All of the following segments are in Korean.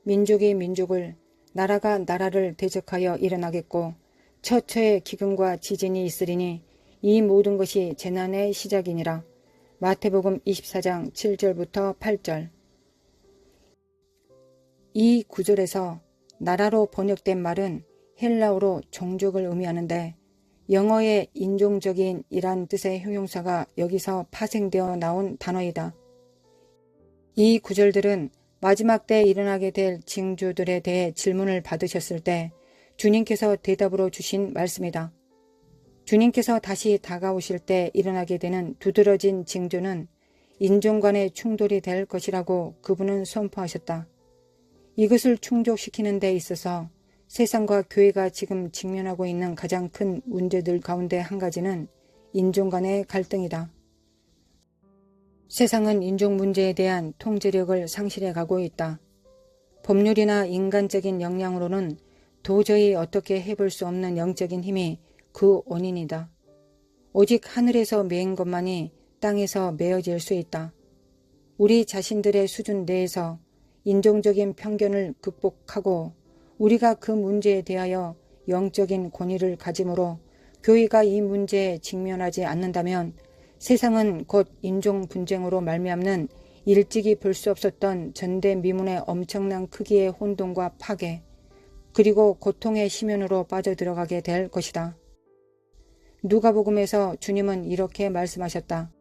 민족이 민족을, 나라가 나라를 대적하여 일어나겠고 처처의 기근과 지진이 있으리니 이 모든 것이 재난의 시작이니라. 마태복음 24장 7절부터 8절. 이 구절에서 나라로 번역된 말은 헬라어로 종족을 의미하는데 영어의 인종적인 이란 뜻의 형용사가 여기서 파생되어 나온 단어이다. 이 구절들은 마지막 때 일어나게 될 징조들에 대해 질문을 받으셨을 때 주님께서 대답으로 주신 말씀이다. 주님께서 다시 다가오실 때 일어나게 되는 두드러진 징조는 인종 간의 충돌이 될 것이라고 그분은 선포하셨다. 이것을 충족시키는 데 있어서 세상과 교회가 지금 직면하고 있는 가장 큰 문제들 가운데 한 가지는 인종 간의 갈등이다. 세상은 인종 문제에 대한 통제력을 상실해 가고 있다. 법률이나 인간적인 역량으로는 도저히 어떻게 해볼 수 없는 영적인 힘이 그 원인이다. 오직 하늘에서 메인 것만이 땅에서 메어질 수 있다. 우리 자신들의 수준 내에서 인종적인 편견을 극복하고 우리가 그 문제에 대하여 영적인 권위를 가짐으로 교회가 이 문제에 직면하지 않는다면 세상은 곧 인종 분쟁으로 말미암는 일찍이 볼 수 없었던 전대미문의 엄청난 크기의 혼돈과 파괴, 그리고 고통의 심연으로 빠져들어가게 될 것이다. 누가복음에서 주님은 이렇게 말씀하셨다.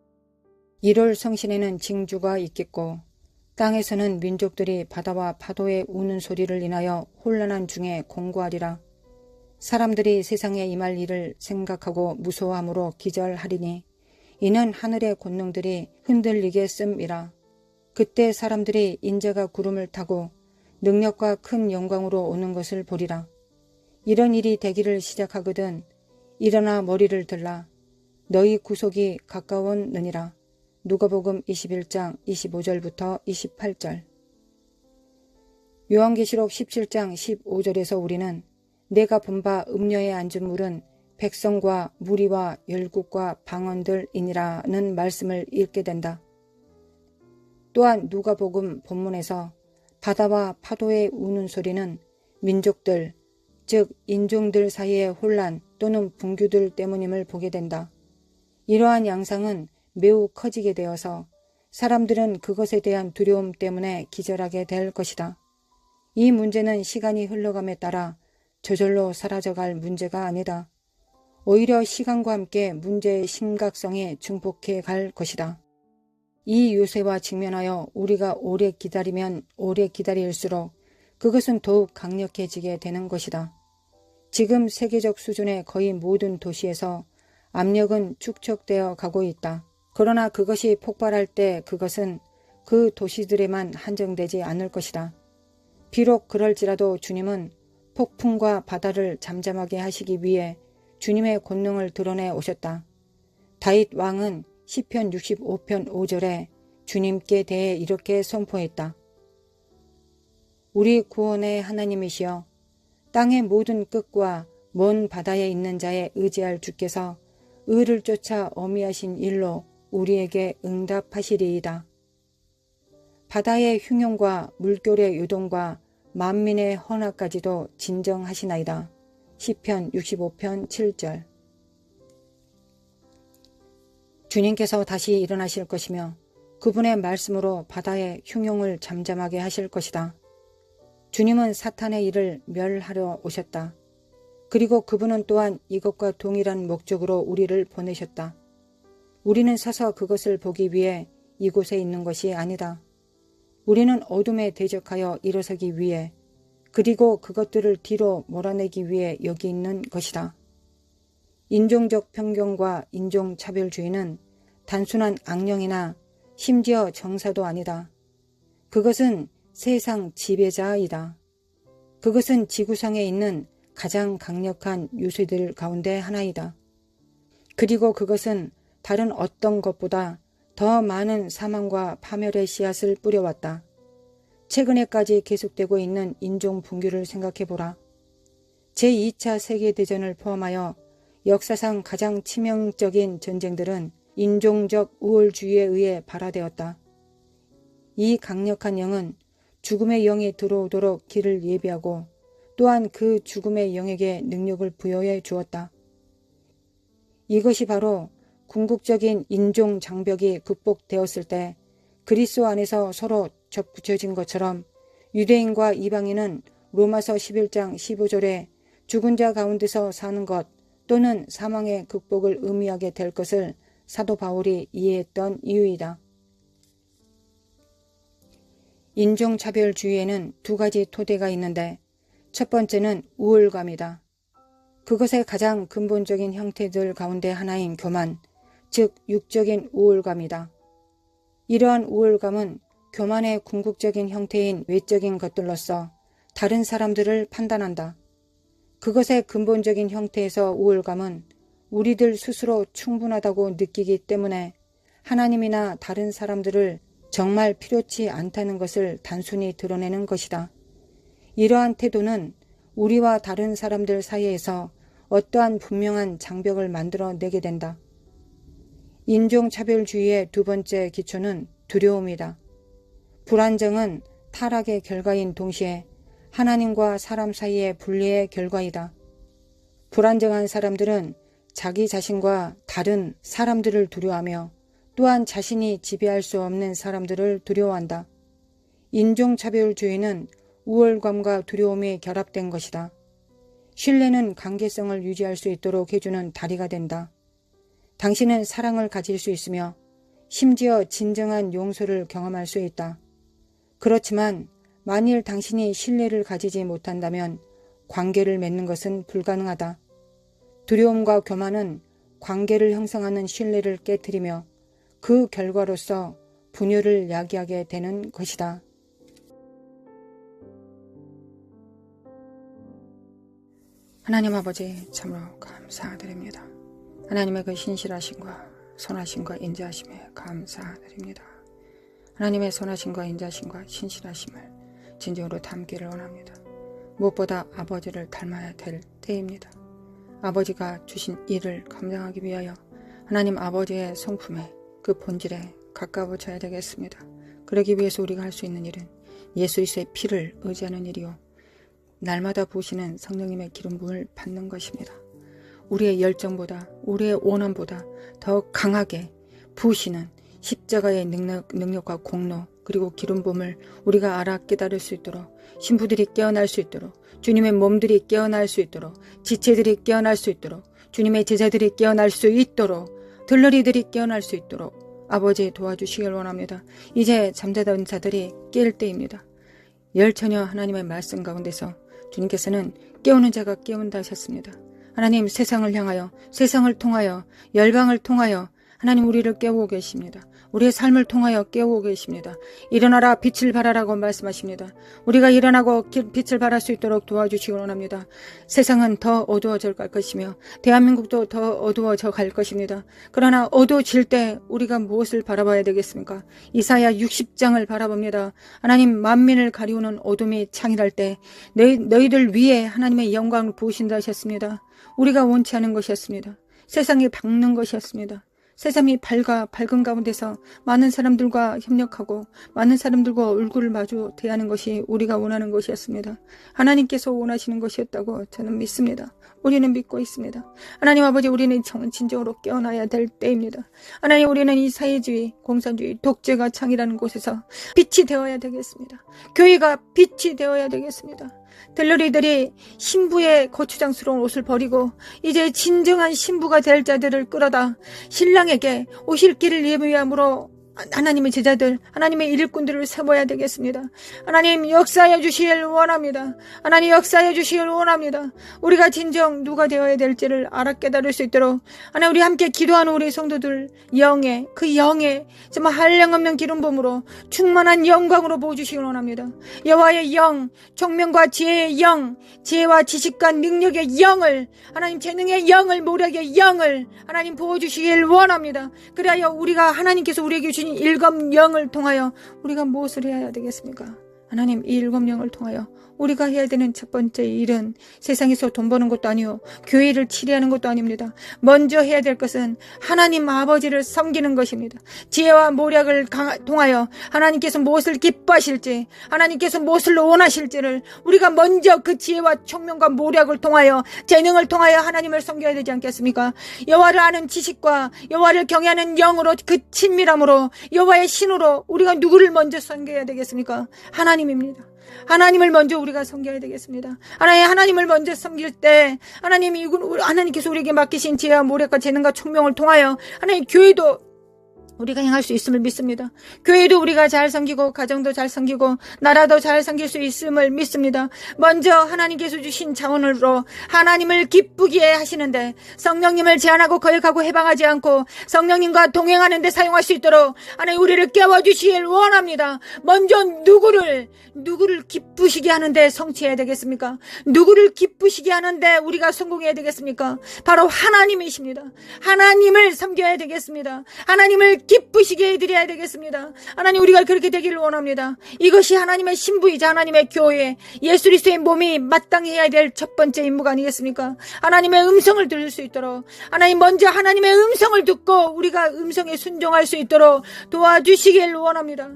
1월 성신에는 징조가 있겠고 땅에서는 민족들이 바다와 파도의 우는 소리를 인하여 혼란한 중에 공고하리라. 사람들이 세상에 임할 일을 생각하고 무서워함으로 기절하리니 이는 하늘의 권능들이 흔들리겠음이라. 그때 사람들이 인자가 구름을 타고 능력과 큰 영광으로 오는 것을 보리라. 이런 일이 되기를 시작하거든 일어나 머리를 들라. 너희 구속이 가까웠느니라. 누가복음 21장 25절부터 28절. 요한계시록 17장 15절에서 우리는 내가 본 바 음녀에 앉은 물은 백성과 무리와 열국과 방언들이니라는 말씀을 읽게 된다. 또한 누가복음 본문에서 바다와 파도의 우는 소리는 민족들, 즉 인종들 사이의 혼란 또는 분규들 때문임을 보게 된다. 이러한 양상은 매우 커지게 되어서 사람들은 그것에 대한 두려움 때문에 기절하게 될 것이다. 이 문제는 시간이 흘러감에 따라 저절로 사라져갈 문제가 아니다. 오히려 시간과 함께 문제의 심각성이 증폭해 갈 것이다. 이 요새와 직면하여 우리가 오래 기다리면 오래 기다릴수록 그것은 더욱 강력해지게 되는 것이다. 지금 세계적 수준의 거의 모든 도시에서 압력은 축적되어 가고 있다. 그러나 그것이 폭발할 때 그것은 그 도시들에만 한정되지 않을 것이다. 비록 그럴지라도 주님은 폭풍과 바다를 잠잠하게 하시기 위해 주님의 권능을 드러내 오셨다. 다윗 왕은 시편 65편 5절에 주님께 대해 이렇게 선포했다. 우리 구원의 하나님이시여 땅의 모든 끝과 먼 바다에 있는 자에 의지할 주께서 의를 쫓아 어미하신 일로 우리에게 응답하시리이다. 바다의 흉용과 물결의 요동과 만민의 헌화까지도 진정하시나이다. 시편 65편 7절. 주님께서 다시 일어나실 것이며 그분의 말씀으로 바다의 흉용을 잠잠하게 하실 것이다. 주님은 사탄의 일을 멸하려 오셨다. 그리고 그분은 또한 이것과 동일한 목적으로 우리를 보내셨다. 우리는 서서 그것을 보기 위해 이곳에 있는 것이 아니다. 우리는 어둠에 대적하여 일어서기 위해 그리고 그것들을 뒤로 몰아내기 위해 여기 있는 것이다. 인종적 편견과 인종차별주의는 단순한 악령이나 심지어 정사도 아니다. 그것은 세상 지배자이다. 그것은 지구상에 있는 가장 강력한 요새들 가운데 하나이다. 그리고 그것은 다른 어떤 것보다 더 많은 사망과 파멸의 씨앗을 뿌려왔다. 최근에까지 계속되고 있는 인종 분규를 생각해보라. 제2차 세계대전을 포함하여 역사상 가장 치명적인 전쟁들은 인종적 우월주의에 의해 발화되었다. 이 강력한 영은 죽음의 영이 들어오도록 길을 예비하고 또한 그 죽음의 영에게 능력을 부여해 주었다. 이것이 바로 궁극적인 인종 장벽이 극복되었을 때 그리스도 안에서 서로 접붙여진 것처럼 유대인과 이방인은 로마서 11장 15절에 죽은 자 가운데서 사는 것 또는 사망의 극복을 의미하게 될 것을 사도 바울이 이해했던 이유이다. 인종차별주의에는 두 가지 토대가 있는데 첫 번째는 우월감이다. 그것의 가장 근본적인 형태들 가운데 하나인 교만, 즉 육적인 우월감이다. 이러한 우월감은 교만의 궁극적인 형태인 외적인 것들로서 다른 사람들을 판단한다. 그것의 근본적인 형태에서 우월감은 우리들 스스로 충분하다고 느끼기 때문에 하나님이나 다른 사람들을 정말 필요치 않다는 것을 단순히 드러내는 것이다. 이러한 태도는 우리와 다른 사람들 사이에서 어떠한 분명한 장벽을 만들어내게 된다. 인종차별주의의 두 번째 기초는 두려움이다. 불안정은 타락의 결과인 동시에 하나님과 사람 사이의 분리의 결과이다. 불안정한 사람들은 자기 자신과 다른 사람들을 두려워하며 또한 자신이 지배할 수 없는 사람들을 두려워한다. 인종차별주의는 우월감과 두려움이 결합된 것이다. 신뢰는 관계성을 유지할 수 있도록 해주는 다리가 된다. 당신은 사랑을 가질 수 있으며 심지어 진정한 용서를 경험할 수 있다. 그렇지만 만일 당신이 신뢰를 가지지 못한다면 관계를 맺는 것은 불가능하다. 두려움과 교만은 관계를 형성하는 신뢰를 깨뜨리며 그 결과로서 분열을 야기하게 되는 것이다. 하나님 아버지 참으로 감사드립니다. 하나님의 그 신실하심과 선하심과 인자하심에 감사드립니다. 하나님의 선하심과 인자하심과 신실하심을 진정으로 담기를 원합니다. 무엇보다 아버지를 닮아야 될 때입니다. 아버지가 주신 일을 감당하기 위하여 하나님 아버지의 성품에 그 본질에 가까워져야 되겠습니다. 그러기 위해서 우리가 할 수 있는 일은 예수 그리스도의 피를 의지하는 일이요 날마다 부으시는 성령님의 기름 부음을 받는 것입니다. 우리의 열정보다 우리의 원함보다 더 강하게 부으시는 십자가의 능력과 공로 그리고 기름 부음을 우리가 알아 깨달을 수 있도록 신부들이 깨어날 수 있도록 주님의 몸들이 깨어날 수 있도록 지체들이 깨어날 수 있도록 주님의 제자들이 깨어날 수 있도록 들러리들이 깨어날 수 있도록 아버지 도와주시길 원합니다. 이제 잠자던 자들이 깰 때입니다. 열처녀 하나님의 말씀 가운데서 주님께서는 깨우는 자가 깨운다 하셨습니다. 하나님 세상을 향하여 세상을 통하여 열방을 통하여 하나님 우리를 깨우고 계십니다. 우리의 삶을 통하여 깨우고 계십니다. 일어나라 빛을 발하라고 말씀하십니다. 우리가 일어나고 빛을 발할 수 있도록 도와주시기 원합니다. 세상은 더 어두워져 갈 것이며 대한민국도 더 어두워져 갈 것입니다. 그러나 어두워질 때 우리가 무엇을 바라봐야 되겠습니까? 이사야 60장을 바라봅니다. 하나님 만민을 가리우는 어둠이 창일할 때 너희들 위에 하나님의 영광을 부으신다 하셨습니다. 우리가 원치 않은 것이었습니다. 세상이 밝는 것이었습니다. 세상이 밝은 가운데서 많은 사람들과 협력하고 많은 사람들과 얼굴을 마주 대하는 것이 우리가 원하는 것이었습니다. 하나님께서 원하시는 것이었다고 저는 믿습니다. 우리는 믿고 있습니다. 하나님 아버지 우리는 진정으로 깨어나야 될 때입니다. 하나님 우리는 이 사회주의, 공산주의, 독재가 창이라는 곳에서 빛이 되어야 되겠습니다. 교회가 빛이 되어야 되겠습니다. 들러리들이 신부의 거추장스러운 옷을 버리고 이제 진정한 신부가 될 자들을 끌어다 신랑에게 오실 길을 예비함으로 하나님의 제자들, 하나님의 일꾼들을 세워야 되겠습니다. 하나님 역사해 주시길 원합니다. 하나님 역사해 주시길 원합니다. 우리가 진정 누가 되어야 될지를 알아 깨달을 수 있도록 하나님 우리 함께 기도하는 우리 성도들 영의 정말 한량없는 기름 부음으로 충만한 영광으로 부어주시길 원합니다. 여호와의 영, 총명과 지혜의 영, 지혜와 지식과 능력의 영을 하나님 재능의 영을 모략의 영을 하나님 부어주시길 원합니다. 그리하여 우리가 하나님께서 우리에게 주신 일검 영을 통하여 우리가 무엇을 해야 되겠습니까? 하나님, 이 7명을 통하여 우리가 해야 되는 첫 번째 일은 세상에서 돈 버는 것도 아니요, 교회를 치리하는 것도 아닙니다. 먼저 해야 될 것은 하나님 아버지를 섬기는 것입니다. 지혜와 모략을 통하여 하나님께서 무엇을 기뻐하실지, 하나님께서 무엇을 원하실지를 우리가 먼저 그 지혜와 총명과 모략을 통하여, 재능을 통하여 하나님을 섬겨야 되지 않겠습니까? 여호와를 아는 지식과 여호와를 경외하는 영으로, 그 친밀함으로, 여호와의 신으로 우리가 누구를 먼저 섬겨야 되겠습니까? 하나님입니다. 하나님을 먼저 우리가 섬겨야 되겠습니다. 하나님을 먼저 섬길 때 하나님께서 우리에게 맡기신 지혜와 모략과 재능과 총명을 통하여 하나님, 교회도 우리가 행할 수 있음을 믿습니다. 교회도 우리가 잘 섬기고, 가정도 잘 섬기고, 나라도 잘 섬길 수 있음을 믿습니다. 먼저 하나님께서 주신 자원으로 하나님을 기쁘게 하시는데, 성령님을 제한하고 거역하고 해방하지 않고 성령님과 동행하는 데 사용할 수 있도록 하나님, 우리를 깨워주시길 원합니다. 먼저 누구를 기쁘시게 하는데 성취해야 되겠습니까? 누구를 기쁘시게 하는데 우리가 성공해야 되겠습니까? 바로 하나님이십니다. 하나님을 섬겨야 되겠습니다. 하나님을 기쁘시게 해드려야 되겠습니다. 하나님, 우리가 그렇게 되기를 원합니다. 이것이 하나님의 신부이자 하나님의 교회, 예수 그리스도의 몸이 마땅히 해야 될 첫 번째 임무가 아니겠습니까? 하나님의 음성을 들을 수 있도록, 하나님, 먼저 하나님의 음성을 듣고 우리가 음성에 순종할 수 있도록 도와주시길 원합니다.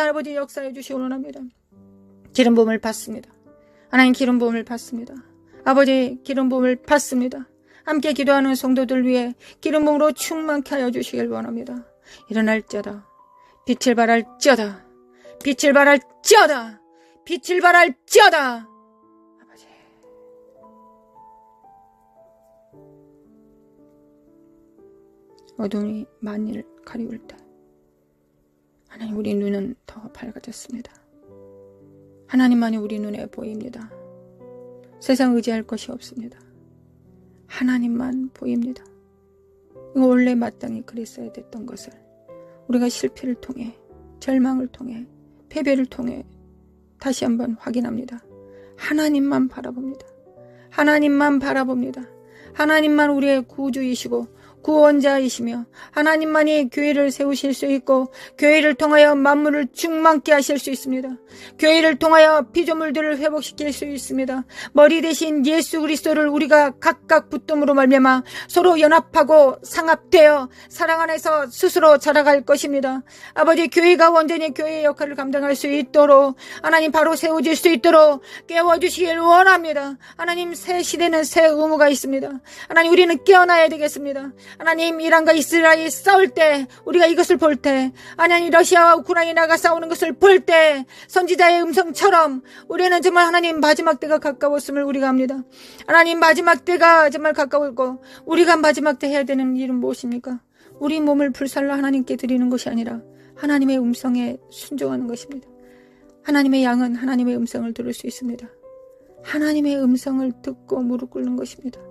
아버지, 역사해 주시기 원합니다. 기름 부음을 받습니다. 하나님, 기름 부음을 받습니다. 아버지, 기름 부음을 받습니다. 함께 기도하는 성도들 위해 기름 부음으로 충만케 하여 주시길 원합니다. 일어날지어다. 빛을 발할지어다. 빛을 발할지어다. 빛을 발할지어다. 아버지, 어둠이 만일 가리울 때 하나님, 우리 눈은 더 밝아졌습니다. 하나님만이 우리 눈에 보입니다. 세상 의지할 것이 없습니다. 하나님만 보입니다. 이거 원래 마땅히 그랬어야 됐던 것을 우리가 실패를 통해, 절망을 통해, 패배를 통해 다시 한번 확인합니다. 하나님만 바라봅니다. 하나님만 바라봅니다. 하나님만 우리의 구주이시고 구원자이시며, 하나님만이 교회를 세우실 수 있고, 교회를 통하여 만물을 충만케 하실 수 있습니다. 교회를 통하여 피조물들을 회복시킬 수 있습니다. 머리 대신 예수 그리스도를 우리가 각각 붙듦으로 말미암아 서로 연합하고 상합되어 사랑 안에서 스스로 자라갈 것입니다. 아버지, 교회가 온전히 교회의 역할을 감당할 수 있도록 하나님, 바로 세워질 수 있도록 깨워주시길 원합니다. 하나님, 새 시대는 새 의무가 있습니다. 하나님, 우리는 깨어나야 되겠습니다. 하나님, 이란과 이스라엘이 싸울 때, 우리가 이것을 볼 때, 하나님, 러시아와 우크라이나가 싸우는 것을 볼 때 선지자의 음성처럼 우리는 정말 하나님, 마지막 때가 가까웠음을 우리가 압니다. 하나님, 마지막 때가 정말 가까웠고, 우리가 마지막 때 해야 되는 일은 무엇입니까? 우리 몸을 불살라 하나님께 드리는 것이 아니라 하나님의 음성에 순종하는 것입니다. 하나님의 양은 하나님의 음성을 들을 수 있습니다. 하나님의 음성을 듣고 무릎 꿇는 것입니다.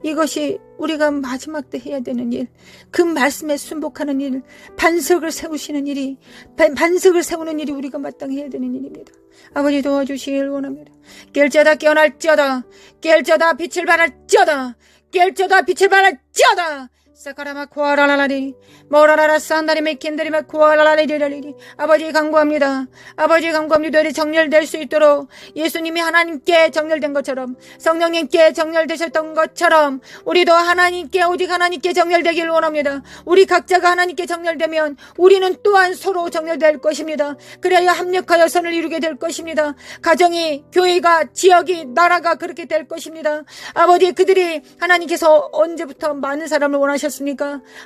이것이 우리가 마지막 때 해야 되는 일, 그 말씀에 순복하는 일, 반석을 세우시는 일이, 반석을 세우는 일이 우리가 마땅히 해야 되는 일입니다. 아버지, 도와주시길 원합니다. 깰지어다, 깨어날지어다. 깰지어다, 빛을 발할지어다. 깰지어다, 빛을 발할지어다. 사카라마 코아라라라리 모라라라 산다리메 킨다리메 코아라라리리라리. 아버지, 강구합니다. 아버지, 강구합니다. 우리 정렬될 수 있도록 예수님이 하나님께 정렬된 것처럼, 성령님께 정렬되셨던 것처럼 우리도 하나님께, 오직 하나님께 정렬되길 원합니다. 우리 각자가 하나님께 정렬되면 우리는 또한 서로 정렬될 것입니다. 그래야 합력하여 선을 이루게 될 것입니다. 가정이, 교회가, 지역이, 나라가 그렇게 될 것입니다. 아버지, 그들이 하나님께서 언제부터 많은 사람을 원하셨습니까?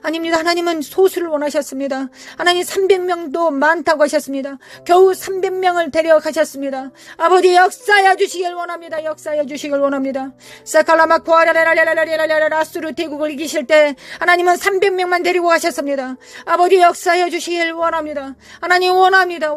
아닙니다. 하나님은 소수를 원하셨습니다. 하나님, 300명도 많다고 하셨습니다. 겨우 300명을 데려가셨습니다. 아버지, 역사해 주시길 원합니다. 역사해 주시길 원합니다. 사칼라마코아라라라라라라라라스루 대국을 이기실 때 하나님은 300명만 데리고 가셨습니다. 아버지, 역사해 주시길 원합니다. 하나님, 원합니다.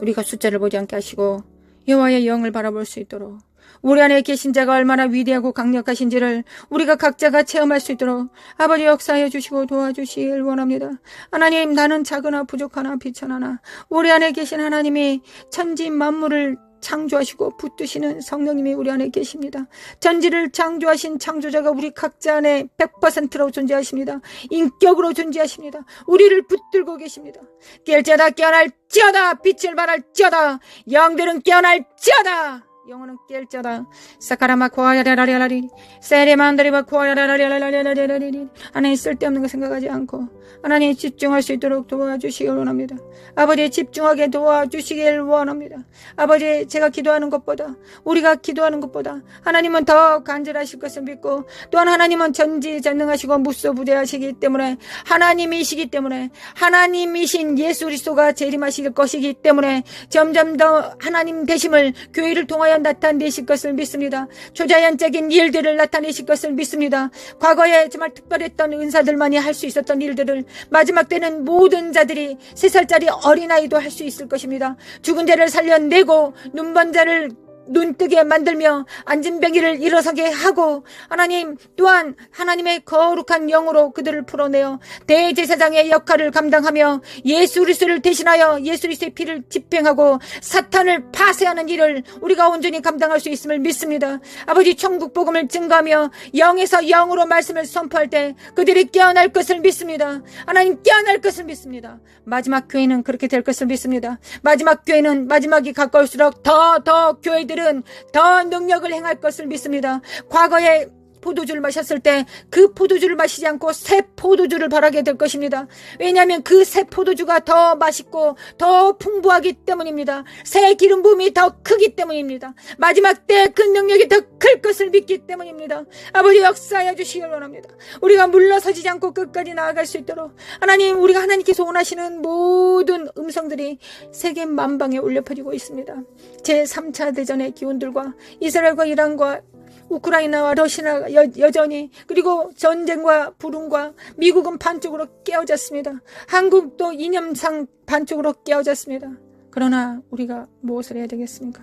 우리가 숫자를 보지 않게 하시고 여호와의 영을 바라볼 수 있도록, 우리 안에 계신 자가 얼마나 위대하고 강력하신지를 우리가 각자가 체험할 수 있도록 아버지, 역사해 주시고 도와주시길 원합니다. 하나님, 나는 작으나 부족하나 비천하나 우리 안에 계신 하나님이 천지 만물을 창조하시고 붙드시는 성령님이 우리 안에 계십니다. 전지를 창조하신 창조자가 우리 각자 안에 100%로 존재하십니다. 인격으로 존재하십니다. 우리를 붙들고 계십니다. 깰지어다 깨어날지어다 빛을 발할지어다 영들은 깨어날지어다 영혼은 깰지어다 사카라마 코아라라라라리 세레만다리바 코아라라라라라라라리 하나님 쓸데없는 거 생각하지 않고 하나님 집중할 수 있도록 도와주시길 원합니다. 아버지 집중하게 도와주시길 원합니다. 아버지 제가 기도하는 것보다 우리가 기도하는 것보다 하나님은 더 간절하실 것을 믿고 또한 하나님은 전지전능하시고 무소부재하시기 때문에 하나님이시기 때문에 하나님이신 예수 그리스도가 재림하실 것이기 때문에 점점 더 하나님 되심을 교회를 통하여 나타내실 것을 믿습니다. 초자연적인 일들을 나타내실 것을 믿습니다. 과거에 정말 특별했던 은사들만이 할 수 있었던 일들을 마지막 때는 모든 자들이 3살짜리 어린아이도 할 수 있을 것입니다. 죽은 자를 살려내고 눈먼 자를 눈뜨게 만들며 안진뱅이를 일어서게 하고 하나님 또한 하나님의 거룩한 영으로 그들을 풀어내어 대제사장의 역할을 감당하며 예수 그리스도를 대신하여 예수 그리스도의 피를 집행하고 사탄을 파쇄하는 일을 우리가 온전히 감당할 수 있음을 믿습니다. 아버지 천국 복음을 증거하며 영에서 영으로 말씀을 선포할 때 그들이 깨어날 것을 믿습니다. 하나님 깨어날 것을 믿습니다. 마지막 교회는 그렇게 될 것을 믿습니다. 마지막 교회는 마지막이 가까울수록 더 교회들은 더 능력을 행할 것을 믿습니다. 과거에 포도주를 마셨을 때 그 포도주를 마시지 않고 새 포도주를 바라게 될 것입니다. 왜냐하면 그 새 포도주가 더 맛있고 더 풍부하기 때문입니다. 새 기름 부음이 더 크기 때문입니다. 마지막 때 그 능력이 더 클 것을 믿기 때문입니다. 아버지 역사하여 주시길 원합니다. 우리가 물러서지 않고 끝까지 나아갈 수 있도록 하나님 우리가 하나님께서 원하시는 모든 음성들이 세계 만방에 울려 퍼지고 있습니다. 제3차 대전의 기운들과 이스라엘과 이란과 우크라이나와 러시아가 여전히 그리고 전쟁과 불운과 미국은 반쪽으로 깨어졌습니다. 한국도 이념상 반쪽으로 깨어졌습니다. 그러나 우리가 무엇을 해야 되겠습니까?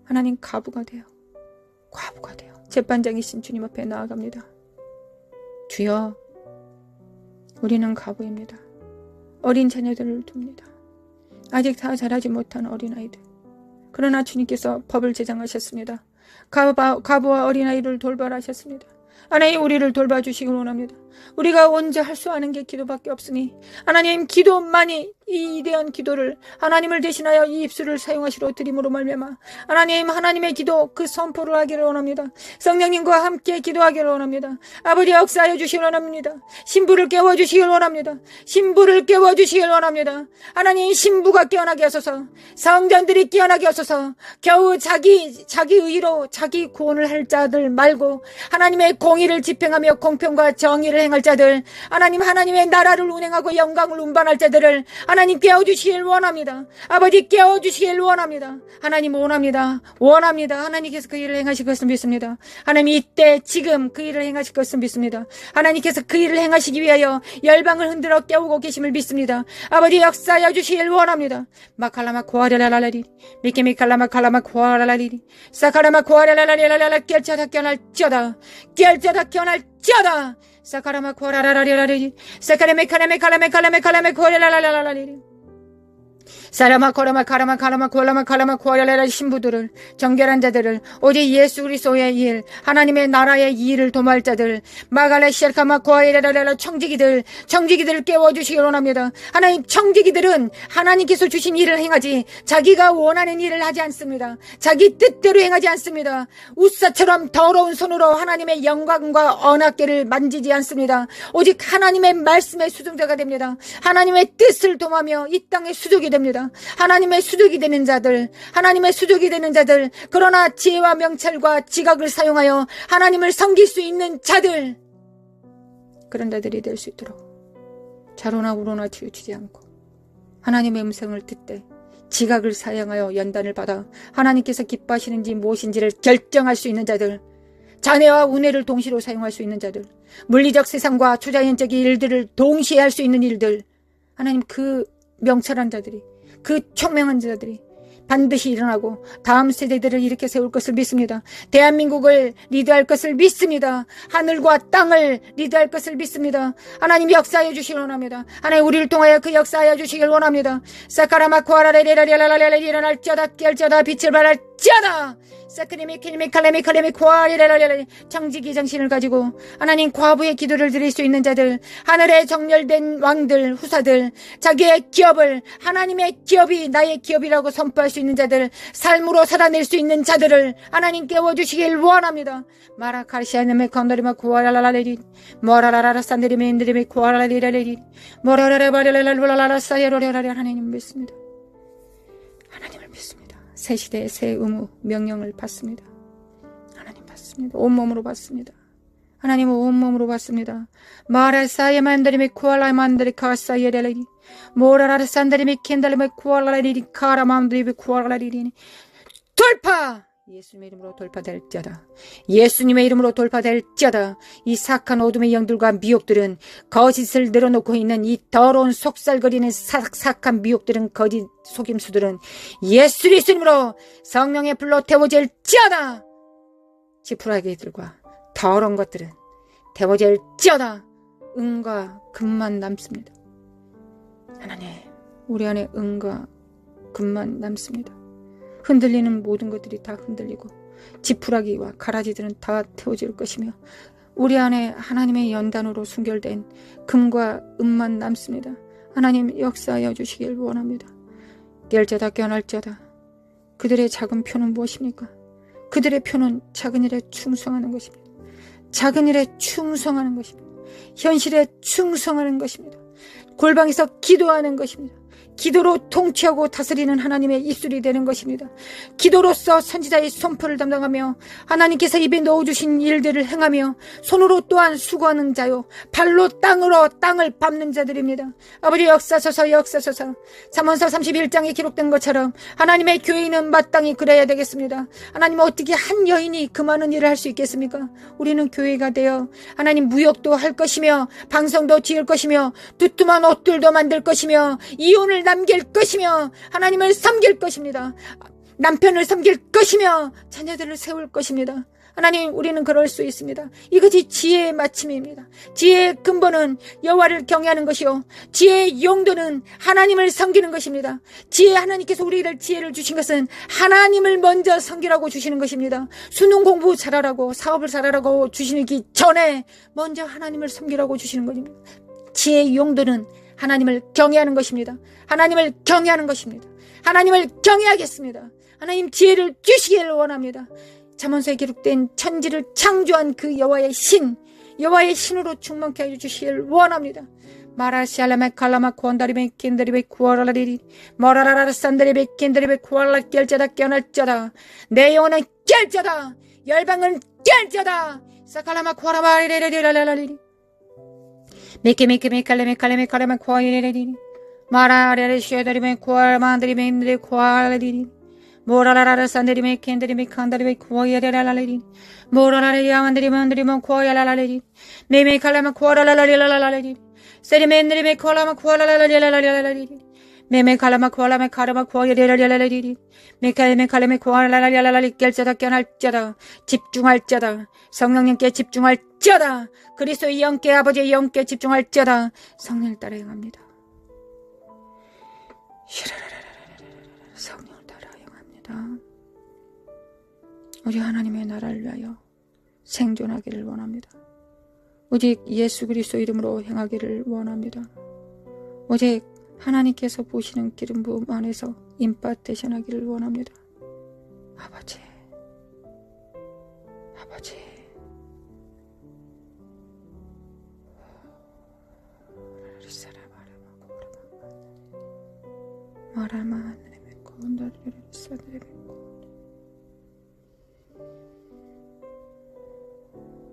하나님 과부가 돼요. 재판장이신 주님 앞에 나아갑니다. 주여 우리는 과부입니다. 어린 자녀들을 둡니다. 아직 다 자라지 못한 어린아이들. 그러나 주님께서 법을 제정하셨습니다. 과부와 어린아이를 돌봐하셨습니다. 하나님 우리를 돌봐주시길 원합니다. 우리가 언제 할 수 아는 게 기도밖에 없으니 하나님 기도만이 이 위대한 기도를 하나님을 대신하여 이 입술을 사용하시러 드림으로 말미암아 하나님의 기도 그 선포를 하기를 원합니다. 성령님과 함께 기도하기를 원합니다. 아버지 역사하여 주시길 원합니다. 신부를 깨워주시길 원합니다. 하나님 신부가 깨어나게 하소서. 성전들이 깨어나게 하소서. 겨우 자기 의로 자기 구원을 할 자들 말고 하나님의 공의를 집행하며 공평과 정의를 행할 자들 하나님의 나라를 운행하고 영광을 운반할 자들을 하나님 깨워주시길 원합니다. 아버지 깨워주시길 원합니다. 하나님 원합니다. 하나님께서 그 일을 행하실 것을 믿습니다. 하나님 이때 지금 그 일을 행하실 것을 믿습니다. 하나님께서 그 일을 행하시기 위하여 열방을 흔들어 깨우고 계심을 믿습니다. 아버지 역사하여 주시길 원합니다. 마칼라마 코아라라라리 미케미칼라마 칼라마 코아라라리 사카라마 코아라라라리라라 깨어나다 깨어날지어다 사카라마 코아라라라리라리 사카라메카라메칼라메칼라메칼라메 코아라라라라리 사라마 코라마 카라마 코알라라 신부들을 정결한 자들을 오직 예수 그리스도의 일 하나님의 나라의 일을 도모할 자들 마갈라 시알카마 코아이라라라 청지기들 깨워주시기 원합니다. 하나님 청지기들은 하나님께서 주신 일을 행하지 자기가 원하는 일을 하지 않습니다. 자기 뜻대로 행하지 않습니다. 우사처럼 더러운 손으로 하나님의 영광과 언약궤를 만지지 않습니다. 오직 하나님의 말씀의 수종자가 됩니다. 하나님의 뜻을 도모하며 이 땅의 수족이 됩니다. 하나님의 수족이 되는 자들 그러나 지혜와 명찰과 지각을 사용하여 하나님을 섬길 수 있는 자들 그런 자들이 될 수 있도록 좌로나 우로나 치우치지 않고 하나님의 음성을 듣되 지각을 사용하여 연단을 받아 하나님께서 기뻐하시는지 무엇인지를 결정할 수 있는 자들 자네와 은혜를 동시로 사용할 수 있는 자들 물리적 세상과 초자연적인 일들을 동시에 할 수 있는 일들 하나님 그 명철한 자들이 그 총명한 자들이 반드시 일어나고 다음 세대들을 일으켜 세울 것을 믿습니다. 대한민국을 리드할 것을 믿습니다. 하늘과 땅을 리드할 것을 믿습니다. 하나님 역사하여 주시길 원합니다. 하나님 우리를 통하여 그 역사하여 주시길 원합니다. 사카라마 코아라레레라레라레라 일어날지어다 깨알지어다 빛을 발할 찌어다. 사크리미 키리미 칼레미 칼레미 고아리라라라. 정직이 정신을 가지고 하나님 과부의 기도를 드릴 수 있는 자들, 하늘에 정렬된 왕들, 후사들, 자기의 기업을 하나님의 기업이 나의 기업이라고 선포할 수 있는 자들, 삶으로 살아낼 수 있는 자들을 하나님 깨워주시길 원합니다. 마라카시아님의 건드리마 고아라라라리 모라라라 산드리미 인드리미 고아라리라리 모라라라바리라라라라 사이로라라. 하나님 믿습니다. 하나님을 믿습니다. 새 시대의 새 의무 명령을 받습니다. 하나님 받습니다. 온몸으로 받습니다. 하나님은 온몸으로 받습니다. 마라사이 만드리미 쿠알라 만드리 카사이레레리 모라라라 산드리미 켄달리미 쿠알라리리 카라 만드리미 쿠알라리리. 돌파! 예수님의 이름으로 돌파될지어다. 예수님의 이름으로 돌파될지어다. 이 사악한 어둠의 영들과 미혹들은, 거짓을 늘어놓고 있는 이 더러운 속살거리는 사악한 미혹들은, 거짓 속임수들은 예수 그리스도로 성령의 불로 태워질지어다. 지푸라기들과 더러운 것들은 태워질지어다. 은과 금만 남습니다. 하나님, 우리 안에 은과 금만 남습니다. 흔들리는 모든 것들이 다 흔들리고 지푸라기와 가라지들은 다 태워질 것이며 우리 안에 하나님의 연단으로 순결된 금과 은만 남습니다. 하나님 역사하여 주시길 원합니다. 깰자다 깨어날자다. 그들의 작은 표는 무엇입니까? 그들의 표는 작은 일에 충성하는 것입니다. 작은 일에 충성하는 것입니다. 현실에 충성하는 것입니다. 골방에서 기도하는 것입니다. 기도로 통치하고 다스리는 하나님의 입술이 되는 것입니다. 기도로서 선지자의 선포를 담당하며 하나님께서 입에 넣어주신 일들을 행하며 손으로 또한 수고하는 자요, 발로 땅을 밟는 자들입니다. 아버지 역사소서 역사소서. 잠언서 31장에 기록된 것처럼 하나님의 교회인은 마땅히 그래야 되겠습니다. 하나님, 어떻게 한 여인이 그 많은 일을 할 수 있겠습니까? 우리는 교회가 되어 하나님 무역도 할 것이며 방송도 지을 것이며 두툼한 옷들도 만들 것이며 이혼을 남길 것이며 하나님을 섬길 것입니다. 남편을 섬길 것이며 자녀들을 세울 것입니다. 하나님, 우리는 그럴 수 있습니다. 이것이 지혜의 마침입니다. 지혜의 근본은 여호와를 경외하는 것이요, 지혜의 용도는 하나님을 섬기는 것입니다. 지혜, 하나님께서 우리를 지혜를 주신 것은 하나님을 먼저 섬기라고 주시는 것입니다. 수능 공부 잘하라고, 사업을 잘하라고 주시기 전에 먼저 하나님을 섬기라고 주시는 것입니다. 지혜의 용도는 하나님을 경외하는 것입니다. 하나님을 경외하는 것입니다. 하나님을 경외하겠습니다. 하나님 지혜를 주시기를 원합니다. 잠언서에 기록된 천지를 창조한 그 여호와의 신으로 충만케 해주시기를 원합니다. 마라시알라메 칼라마 쿠안다리메 킨다리베 쿠아라리리 머라라라 산다리베 킨다리베 쿠알라 깰자다 깨어날자다. 내 영혼은 깰자다. 열방은 깰자다. 사칼라마 쿠아라바리레레레라라리리 메케메칼레메칼레메칼레메 쿠아이레레리리 마라레레 쉐다리메 쿠아만다리메 임드레 쿠아라리리 모라라라 산다리메 켄다리메 칸다리메 쿠아이레라라리리 모라라레 야만다리메 안다리메 쿠아야라라리리 메메칼레메 쿠아라라라리라라리리 세리메 쿠아라마 쿠아라라라리라라리리 메메칼라마 쿠아라메 카라마 쿠아이레라라리리 메칼레메 쿠아라라라리라라리 깰자다 깨어날자다. 집중할자다. 성령님께 집중할자다. 그리스도의 영께, 아버지의 영께 집중할자다. 성령을 따라 행합니다. 성령을 따라 행합니다. 우리 하나님의 나라를 위하여 생존하기를 원합니다. 오직 예수 그리스도 이름으로 행하기를 원합니다. 오직 하나님께서 보시는 기름 부음 안에서 임파테이션 하기를 원합니다. 아버지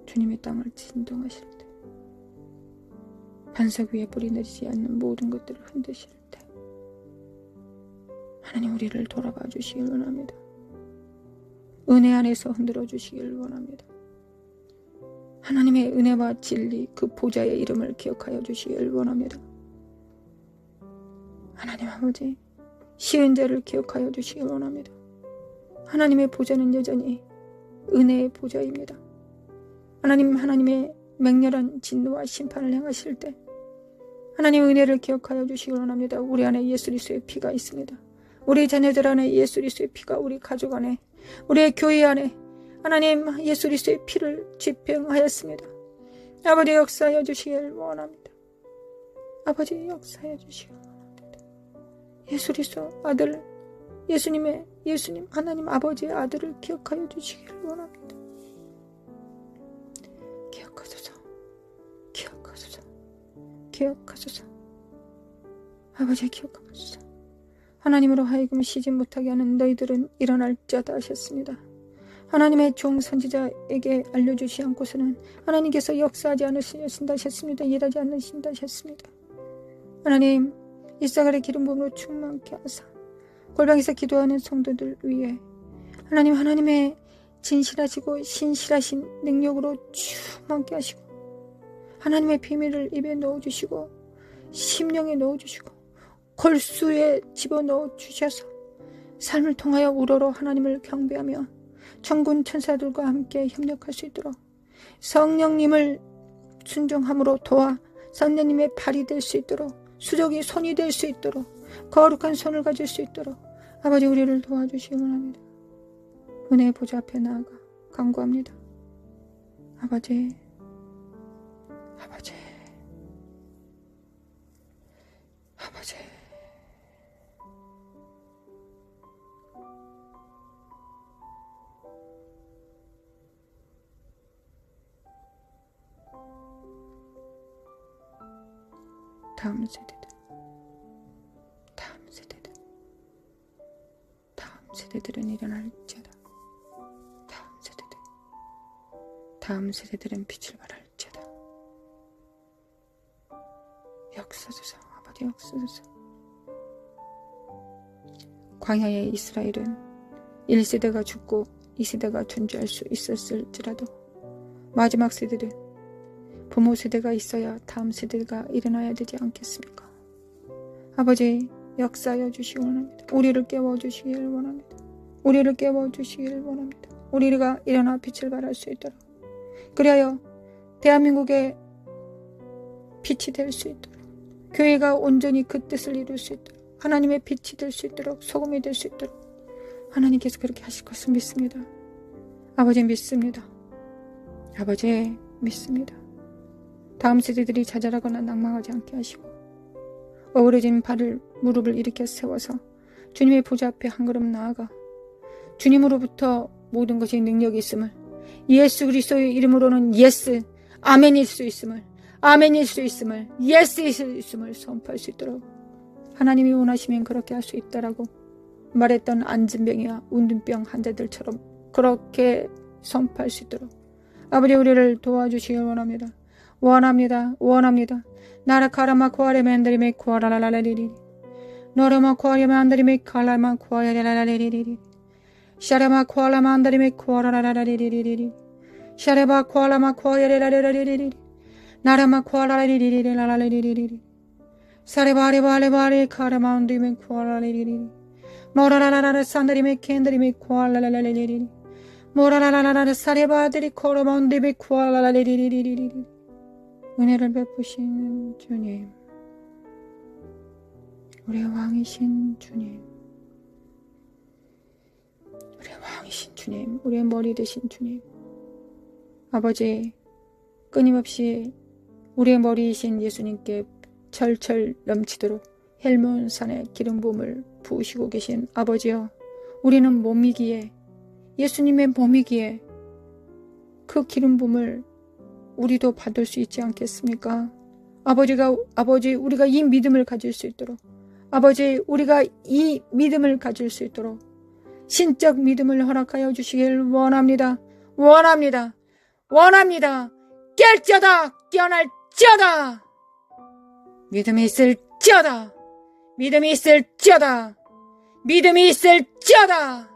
주님의 땅을 진동하실 때, 반석 위에 뿌리 내리지 않는 모든 것들을 흔드실 때 하나님, 우리를 돌아봐 주시길 원합니다. 은혜 안에서 흔들어 주시길 원합니다. 하나님의 은혜와 진리, 그 보좌의 이름을 기억하여 주시길 원합니다. 하나님 아버지, 시은 자를 기억하여 주시길 원합니다. 하나님의 보좌는 여전히 은혜의 보좌입니다. 하나님의 맹렬한 진노와 심판을 행하실 때 하나님 은혜를 기억하여 주시기 원합니다. 우리 안에 예수 그리스도의 피가 있습니다. 우리 자녀들 안에 예수 그리스도의 피가, 우리 가족 안에 우리의 교회 안에 하나님 예수 그리스도의 피를 집행하였습니다. 아버지 역사하여 주시길 원합니다. 아버지 역사하여 주시길 원합니다. 예수 그리스도 아들 예수님 하나님 아버지의 아들을 기억하여 주시길 원합니다. 기억하소서. 아버지 기억하소서. 하나님으로 하여금 쉬지 못하게 하는 너희들은 일어날지어다 하셨습니다. 하나님의 종 선지자에게 알려주시 않고서는 하나님께서 역사하지 않으신다 하셨습니다. 일하지 않으신다 하셨습니다. 하나님 이사갈의 기름 부음으로 충만케 하사 골방에서 기도하는 성도들 위해 하나님의 진실하시고 신실하신 능력으로 충만케 하시고 하나님의 비밀을 입에 넣어주시고 심령에 넣어주시고 골수에 집어넣어 주셔서 삶을 통하여 우러러 하나님을 경배하며 천군 천사들과 함께 협력할 수 있도록 성령님을 순종함으로 도와 성령님의 발이 될 수 있도록 수족이 손이 될 수 있도록 거룩한 손을 가질 수 있도록 아버지 우리를 도와주시기 원합니다. 은혜의 보좌 앞에 나아가 간구합니다. 아버지 다음 세대들은 일어날지어다. 다음 세대들은 빛을 발할지어다. 역사소서 아버지 역사소서. 광야의 이스라엘은 1세대가 죽고 2세대가 존재할 수 있었을지라도 마지막 세대는 부모 세대가 있어야 다음 세대가 일어나야 되지 않겠습니까? 아버지 역사하여 주시기 원합니다. 우리를 깨워주시길 원합니다. 우리가 일어나 빛을 발할 수 있도록 그리하여 대한민국의 빛이 될 수 있도록 교회가 온전히 그 뜻을 이룰 수 있도록 하나님의 빛이 될 수 있도록 소금이 될 수 있도록 하나님께서 그렇게 하실 것을 믿습니다. 아버지 믿습니다. 다음 세대들이 자잘하거나 낭망하지 않게 하시고 어우러진 무릎을 일으켜 세워서 주님의 보좌 앞에 한 걸음 나아가 주님으로부터 모든 것이 능력이 있음을 예수 그리스도의 이름으로는 예스 아멘일 수 있음을 예스일 수 있음을 선포할 수 있도록 하나님이 원하시면 그렇게 할 수 있다라고 말했던 안진병이와 운둔병 환자들처럼 그렇게 선포할 수 있도록 아버지 우리를 도와주시길 원합니다. 나라 카라마 코아레메 안드리메 코아라라라리리 노라마 코아레메 안드리메 칼라마 코아라라라리리 샤라마 코아라마 안드리메 코아라라라리리 샤레바 코아라마 코아라라라리리 나라마 코아라라리리 라라리리 사레바레바레바레 카라마 안드리메 코아라라리리 모라라라라 산드리메 켄드리메 코아라라라리리 모라라라라 사레바들이 코라마 안드리메 코아라라리리리리 은혜를 베푸시는 주님, 우리의 왕이신 주님, 우리의 머리 되신 주님, 아버지 끊임없이 우리의 머리이신 예수님께 철철 넘치도록 헬몬산의 기름 부음을 부으시고 계신 아버지여, 우리는 몸이기에 예수님의 몸이기에 그 기름 부음을 우리도 받을 수 있지 않겠습니까? 아버지 우리가 이 믿음을 가질 수 있도록 우리가 이 믿음을 가질 수 있도록 신적 믿음을 허락하여 주시길 원합니다. 깰지어다 깨어날지어다 믿음이 있을지어다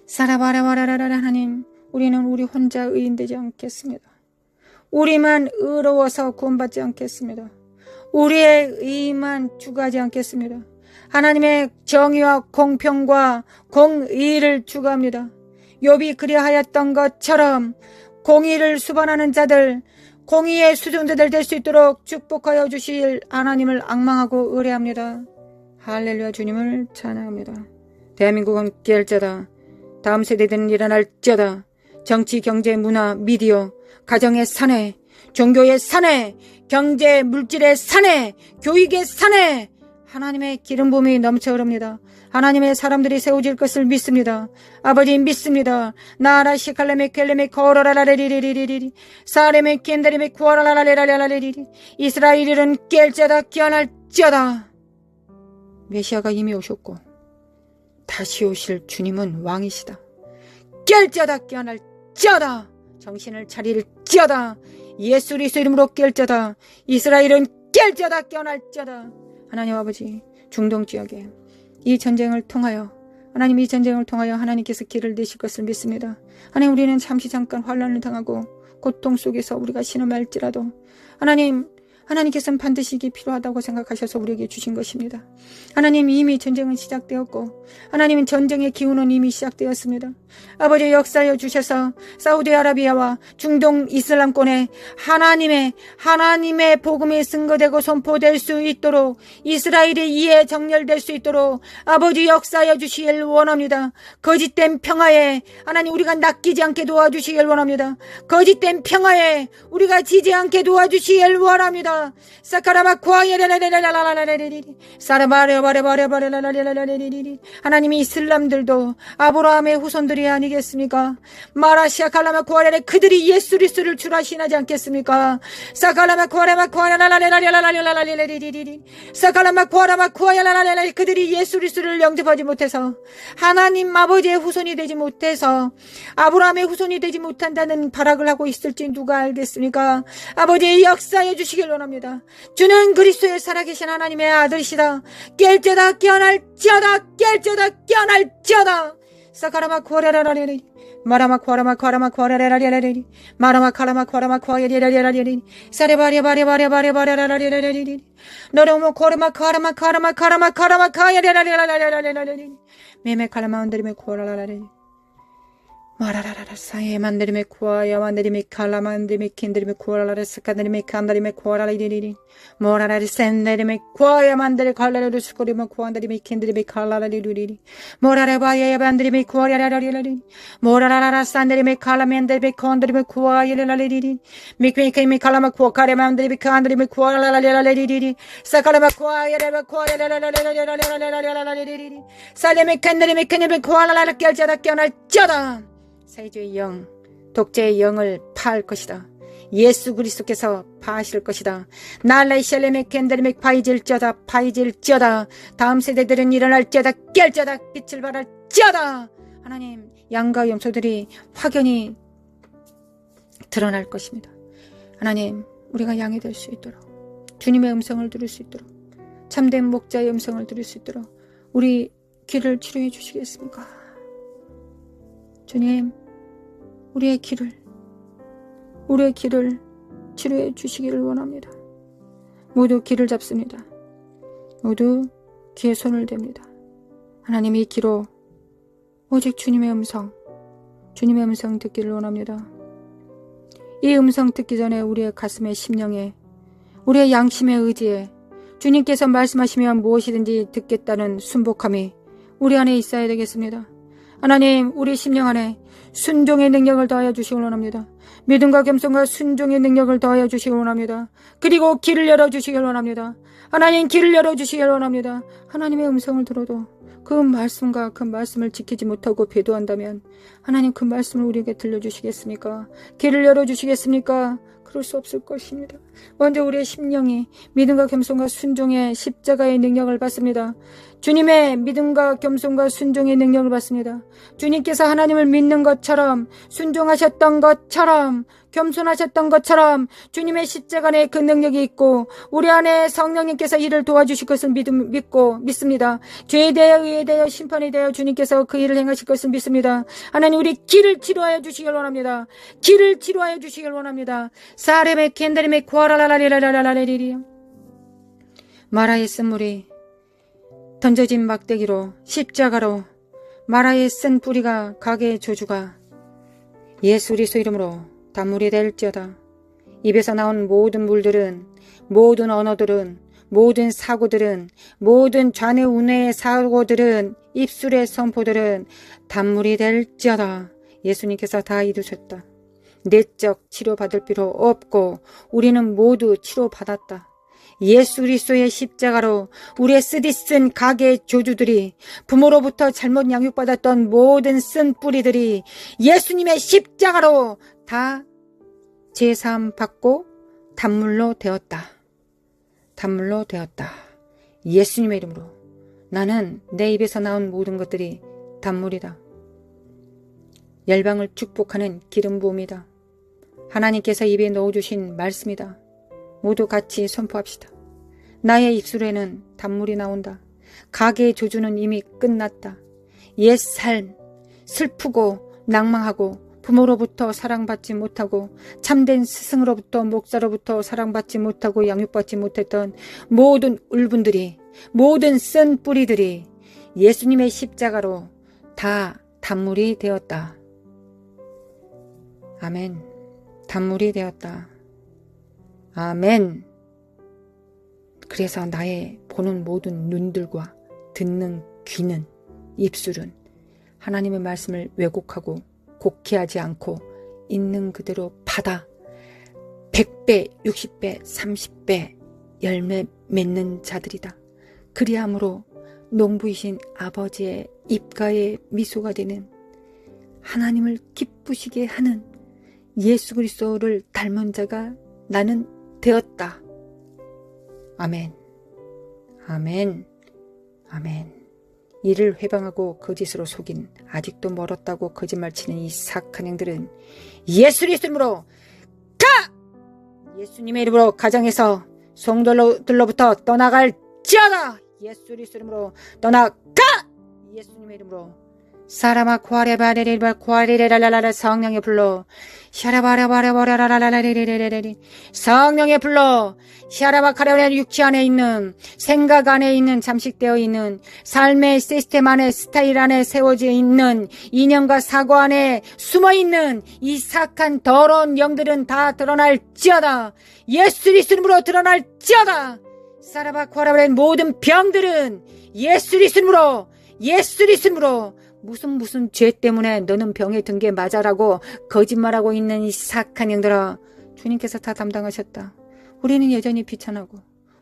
사라바라바라라라 하나님, 우리는 우리 혼자 의인되지 않겠습니다. 우리만 의로워서 구원받지 않겠습니다. 우리의 의만 추구하지 않겠습니다. 하나님의 정의와 공평과 공의를 추구합니다. 욥이 그리하였던 것처럼 공의를 수반하는 자들, 공의의 수종자들 될 수 있도록 축복하여 주실 하나님을 앙망하고 의뢰합니다. 할렐루야. 주님을 찬양합니다. 대한민국은 깨알자다. 다음 세대들은 일어날지어다. 정치, 경제, 문화, 미디어, 가정의 사내, 종교의 사내, 경제, 물질의 사내, 교육의 사내, 하나님의 기름 부음이 넘쳐 흐릅니다. 하나님의 사람들이 세워질 것을 믿습니다. 아버지 믿습니다. 나라 시칼레메 켈레메 코라라라레리리리리리 사레메 켄다리메 쿠아라라라레라레리리 이스라엘은 깰자다 깨어날지어다. 메시아가 이미 오셨고 다시 오실 주님은 왕이시다. 깰자다 깨어날지어다. 정신을 차릴지어다. 예수 그리스도 이름으로 깰자다. 이스라엘은 깰자다 깨어날지어다. 하나님 아버지, 중동 지역에 이 전쟁을 통하여 하나님 이 전쟁을 통하여 하나님께서 길을 내실 것을 믿습니다. 하나님 우리는 잠시 잠깐 환난을 당하고 고통 속에서 우리가 신음할지라도 하나님께서는 반드시 이게 필요하다고 생각하셔서 우리에게 주신 것입니다. 하나님 이미 전쟁은 시작되었고 하나님은 전쟁의 기운은 이미 시작되었습니다. 아버지 역사여 주셔서 사우디아라비아와 중동 이슬람권에 하나님의 복음이 증거되고 선포될 수 있도록 이스라엘이 이에 정렬될 수 있도록 아버지 역사여 주시길 원합니다. 거짓된 평화에 하나님 우리가 낚이지 않게 도와주시길 원합니다. 거짓된 평화에 우리가 지지 않게 도와주시길 원합니다. 사카라마 쿠아예레레레레레레레레레레 사라바레바레바레바레라레레레레레레 하나님이 이슬람들도 아브라함의 후손들이 아니겠습니까? 마라시아 칼라마 쿠아레레 그들이 예수 그리스도를 주라 신하지 않겠습니까? 사칼라마 쿠아레마 쿠아레라레레레레레레레레레레 사칼라마 쿠아라마 쿠아야라레레 그들이 예수 그리스도를 영접하지 못해서 하나님 아버지의 후손이 되지 못해서 아브라함의 후손이 되지 못한다는 발악을 하고 있을지 누가 알겠습니까? 아버지의 역사해 주시길 원합니다. 주는 그리스도의 살아계신 하나님의 아들이시다. 깰지어다 깨어날지어다 깰지어다 깨어날지어다. 사카라마 쿠아레라레레 마라마 쿠아라마 쿠아라마 쿠아레라레레레 마라마 카라마 쿠아라마 쿠아레라레레레 사레바레바레바레바레바레라레레레 너로모 코르마 카라마 카라마 카라마 카라마 카야레라레라레레레레 메메 칼라마 언드리메 쿠아라라레 마라라라라 사예 만드리메 쿠아야 만드리메 칼라 만드리메 킨드리메 쿠아라라 스카드리메 칸다리메 쿠아라리리리 모라라리 센데리메 쿠아야 만드리 칼라라리 스코리메 쿠안다리메 킨드리메 칼라라리리리 모라라바야 만드리메 쿠아라라리리리 모라라라라 산데리메 칼라 만드리메 콘드리메 쿠아야라리리리 미크미케미 칼라마 쿠아카레 만드리메 칸드리메 쿠아라라리리리 사칼라마 쿠아야라라 쿠아야라라라라라라라라라라리리 살레메 칸드리메 킨드리메 쿠아라라라 깨알자다 깨어날자다. 세주의 영, 독재의 영을 파할 것이다. 예수 그리스도께서 파하실 것이다. 날라이 샬레메 켄데르메 파이질지어다. 다음 세대들은 일어날지어다. 깰지어다. 빛을 발할지어다. 하나님 양과 염소들이 확연히 드러날 것입니다. 하나님 우리가 양이 될 수 있도록 주님의 음성을 들을 수 있도록 참된 목자의 음성을 들을 수 있도록 우리 귀를 치료해 주시겠습니까? 주님 우리의 귀를 치료해 주시기를 원합니다. 모두 귀를 잡습니다. 모두 귀에 손을 댑니다. 하나님 이 귀로 오직 주님의 음성 듣기를 원합니다. 이 음성 듣기 전에 우리의 가슴에 심령에 우리의 양심의 의지에 주님께서 말씀하시면 무엇이든지 듣겠다는 순복함이 우리 안에 있어야 되겠습니다. 하나님 우리 심령 안에 순종의 능력을 더하여 주시기 원합니다. 믿음과 겸손과 순종의 능력을 더하여 주시기 원합니다. 그리고 길을 열어주시기 원합니다. 하나님 길을 열어주시기 원합니다. 하나님의 음성을 들어도 그 말씀과 그 말씀을 지키지 못하고 배도한다면 하나님 그 말씀을 우리에게 들려주시겠습니까? 길을 열어주시겠습니까? 그럴 수 없을 것입니다. 먼저 우리의 심령이 믿음과 겸손과 순종의 십자가의 능력을 받습니다. 주님의 믿음과 겸손과 순종의 능력을 받습니다. 주님께서 하나님을 믿는 것처럼 순종하셨던 것처럼 겸손하셨던 것처럼 주님의 십자가 안에 그 능력이 있고 우리 안에 성령님께서 이를 도와주실 것을 믿습니다. 죄에 대하여 의에 대하여 심판에 대하여 주님께서 그 일을 행하실 것을 믿습니다. 하나님 우리 길을 치료하여 주시길 원합니다. 길을 치료하여 주시길 원합니다. 사레메 켄데레메 쿠아라라라라라라라리리 마라의 쓴물이 던져진 막대기로 십자가로 마라의 쓴 뿌리가 가게의 조주가 예수 그리스도 이름으로 단물이 될지어다. 입에서 나온 모든 물들은 모든 언어들은 모든 사고들은, 모든 좌뇌우뇌의 사고들은, 입술의 선포들은 단물이 될지어다. 예수님께서 다 이루셨다. 내적 치료받을 필요 없고 우리는 모두 치료받았다. 예수 그리스도의 십자가로 우리의 쓰디쓴 가게의 조주들이, 부모로부터 잘못 양육받았던 모든 쓴 뿌리들이 예수님의 십자가로 다 제사함 받고 단물로 되었다. 단물로 되었다. 예수님의 이름으로 나는 내 입에서 나온 모든 것들이 단물이다. 열방을 축복하는 기름 부음이다. 하나님께서 입에 넣어주신 말씀이다. 모두 같이 선포합시다. 나의 입술에는 단물이 나온다. 가게의 조주는 이미 끝났다. 옛 삶, 슬프고 낭망하고 부모로부터 사랑받지 못하고 참된 스승으로부터 목사로부터 사랑받지 못하고 양육받지 못했던 모든 울분들이, 모든 쓴 뿌리들이 예수님의 십자가로 다 단물이 되었다. 아멘. 단물이 되었다. 아멘. 그래서 나의 보는 모든 눈들과 듣는 귀는, 입술은 하나님의 말씀을 왜곡하고 곡해하지 않고 있는 그대로 받아 100배, 60배, 30배 열매 맺는 자들이다. 그리함으로 농부이신 아버지의 입가에 미소가 되는, 하나님을 기쁘시게 하는 예수 그리스도를 닮은 자가 나는 되었다. 아멘. 아멘. 아멘. 이를 회방하고 거짓으로 속인, 아직도 멀었다고 거짓말치는 이 사악한 행들은 예수 그리스도로 가! 예수님의 이름으로 가정에서 성도들로부터 떠나갈지어다. 예수 그리스도로 떠나가! 예수님의 이름으로 사라마 쿠아레바레레바 쿠아레레라라라 성령의 불로 샤라바라바라바라라라라레레레레레 성령의 불로 샤라바카레레 육체 안에 있는, 생각 안에 있는, 잠식되어 있는 삶의 시스템 안에, 스타일 안에 세워져 있는, 이념과 사고 안에 숨어있는 이 사악한 더러운 영들은 다 드러날지어다. 예수 그리스도로 드러날지어다. 사라바 쿠아레바레 모든 병들은 예수 그리스도로, 예수 그리스도로, 무슨 죄 때문에 너는 병에 든 게 맞아라고 거짓말하고 있는 이 사악한 영들아, 주님께서 다 담당하셨다. 우리는 여전히 비천하고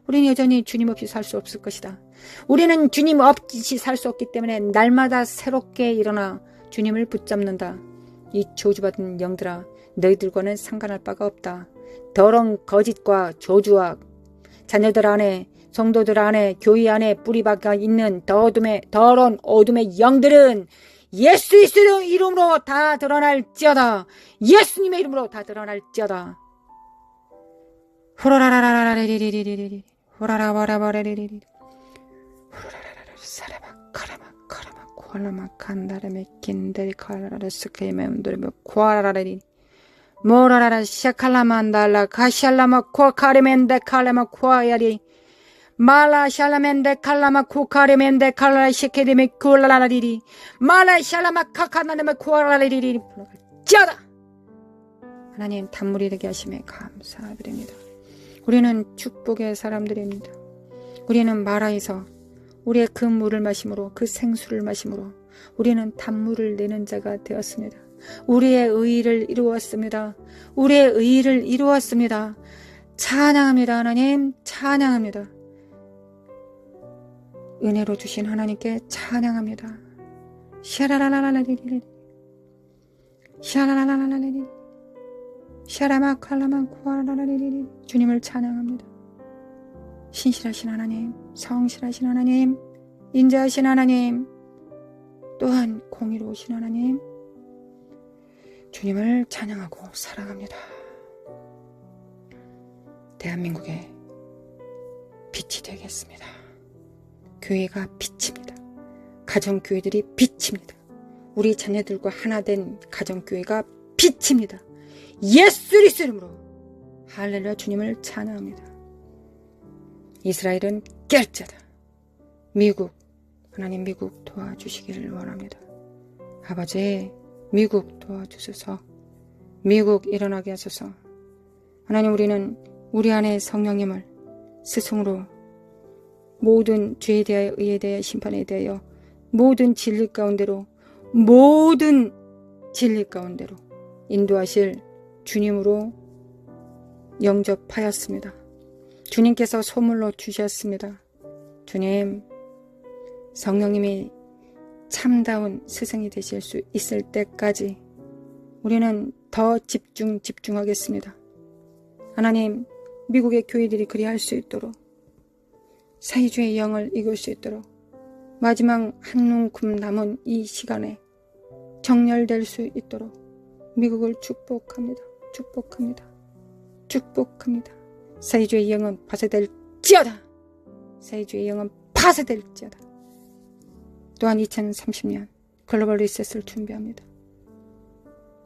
우리는 여전히 주님 없이 살 수 없을 것이다. 우리는 주님 없이 살 수 없기 때문에 날마다 새롭게 일어나 주님을 붙잡는다. 이 저주받은 영들아, 너희들과는 상관할 바가 없다. 더러운 거짓과 저주와 자녀들 안에, 성도들 안에, 교회 안에 뿌리박아 있는 더러운 어둠의 영들은 예수 그리스도의 이름으로 다 드러날지어다. 예수님의 이름으로 다 드러날지어다. 호라라라라라리리리리리 호라라바라바라리리리 호라라라라 사라바카라마 카라마 코알라마 칸다라메 킨데리 카라라 스케이메운드레메 코알라라리 모라라라 샤칼라만달라 카샬라마 코카리멘데 칼라마 코아야리 말라 샬라멘데 칼라마 코카리멘데 칼라 시케데메 콜라라리리 말라 샬라마 카카나네메 코알라리리리 짜다. 하나님 단물이 되게 하심에 감사드립니다. 우리는 축복의 사람들입니다. 우리는 마라에서 우리의 그 물을 마심으로, 그 생수를 마심으로 우리는 단물을 내는 자가 되었습니다. 우리의 의의를 이루었습니다. 우리의 의의를 이루었습니다. 찬양합니다. 하나님 찬양합니다. 은혜로 주신 하나님께 찬양합니다. 샤라라라라리리 샤라라라라리리 샤라마칼라만 쿠아라라리리 주님을 찬양합니다. 신실하신 하나님, 성실하신 하나님, 인자하신 하나님, 또한 공의로우신 하나님, 주님을 찬양하고 사랑합니다. 대한민국의 빛이 되겠습니다. 교회가 빛입니다. 가정교회들이 빛입니다. 우리 자녀들과 하나 된 가정교회가 빛입니다. 예수 그리스도 이름으로 할렐루야. 주님을 찬양합니다. 이스라엘은 깰자다. 미국, 하나님 미국 도와주시기를 원합니다. 아버지, 미국 도와주소서. 미국 일어나게 하소서. 하나님, 우리는 우리 안에 성령님을 스승으로 모든 죄에 대하여 의에 대하여 심판에 대하여 모든 진리 가운데로 모든 진리 가운데로 인도하실 주님으로 영접하였습니다. 주님께서 소물로 주셨습니다. 주님, 성령님이 참다운 스승이 되실 수 있을 때까지 우리는 더 집중하겠습니다. 하나님, 미국의 교회들이 그리할 수 있도록 사이주의 영을 이길 수 있도록 마지막 한 움큼 남은 이 시간에 정렬될 수 있도록 미국을 축복합니다. 사이주의 영은 파쇄될지어다. 사이주의 영은 파쇄될지어다. 또한 2030년 글로벌 리셋을 준비합니다.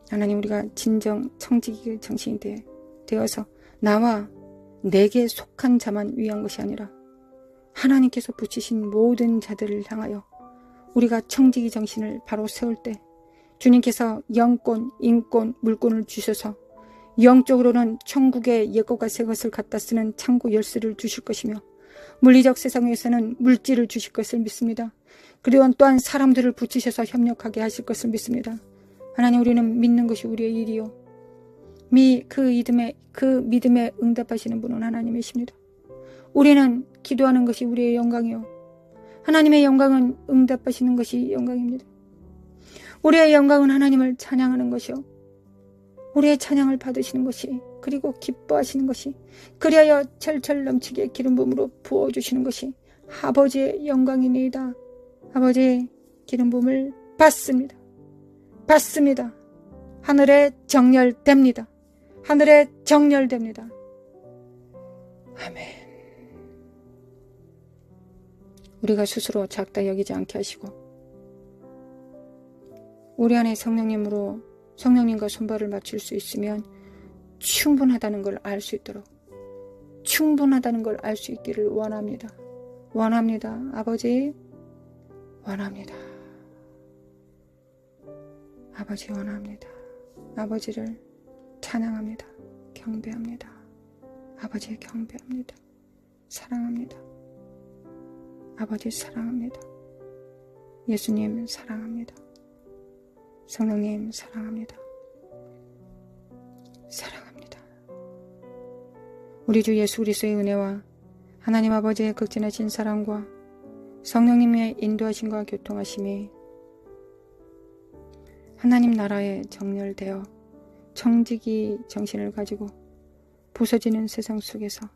하나님, 우리가 진정 청지기 정신이 되어서 나와 내게 속한 자만 위한 것이 아니라 하나님께서 붙이신 모든 자들을 향하여 우리가 청지기 정신을 바로 세울 때 주님께서 영권, 인권, 물권을 주셔서 영적으로는 천국의 옛것과 새것을 갖다 쓰는 창고 열쇠를 주실 것이며 물리적 세상에서는 물질을 주실 것을 믿습니다. 그리고 또한 사람들을 붙이셔서 협력하게 하실 것을 믿습니다. 하나님, 우리는 믿는 것이 우리의 일이요. 그 믿음에 응답하시는 분은 하나님이십니다. 우리는 기도하는 것이 우리의 영광이요. 하나님의 영광은 응답하시는 것이 영광입니다. 우리의 영광은 하나님을 찬양하는 것이요. 우리의 찬양을 받으시는 것이, 그리고 기뻐하시는 것이, 그리하여 철철 넘치게 기름 부음으로 부어주시는 것이 아버지의 영광이니이다. 아버지의 기름 부음을 받습니다. 하늘에 정렬됩니다. 아멘. 우리가 스스로 작다 여기지 않게 하시고 우리 안에 성령님과 손발을 맞출 수 있으면 충분하다는 걸 알 수 있도록, 충분하다는 걸 알 수 있기를 원합니다. 아버지 원합니다. 아버지 원합니다. 아버지를 찬양합니다. 경배합니다. 아버지 경배합니다. 사랑합니다. 아버지 사랑합니다. 예수님 사랑합니다. 성령님 사랑합니다. 우리 주 예수 그리스도의 은혜와 하나님 아버지의 극진하신 사랑과 성령님의 인도하심과 교통하심이 하나님 나라에 정렬되어 청지기 정신을 가지고 부서지는 세상 속에서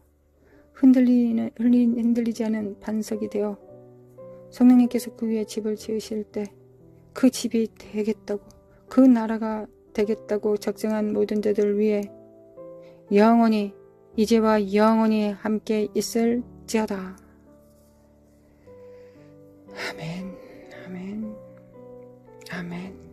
흔들리지 않은 반석이 되어 성령님께서 그 위에 집을 지으실 때 그 집이 되겠다고, 그 나라가 되겠다고 작정한 모든 자들 위해 영원히, 이제와 영원히 함께 있을지어다. 아멘.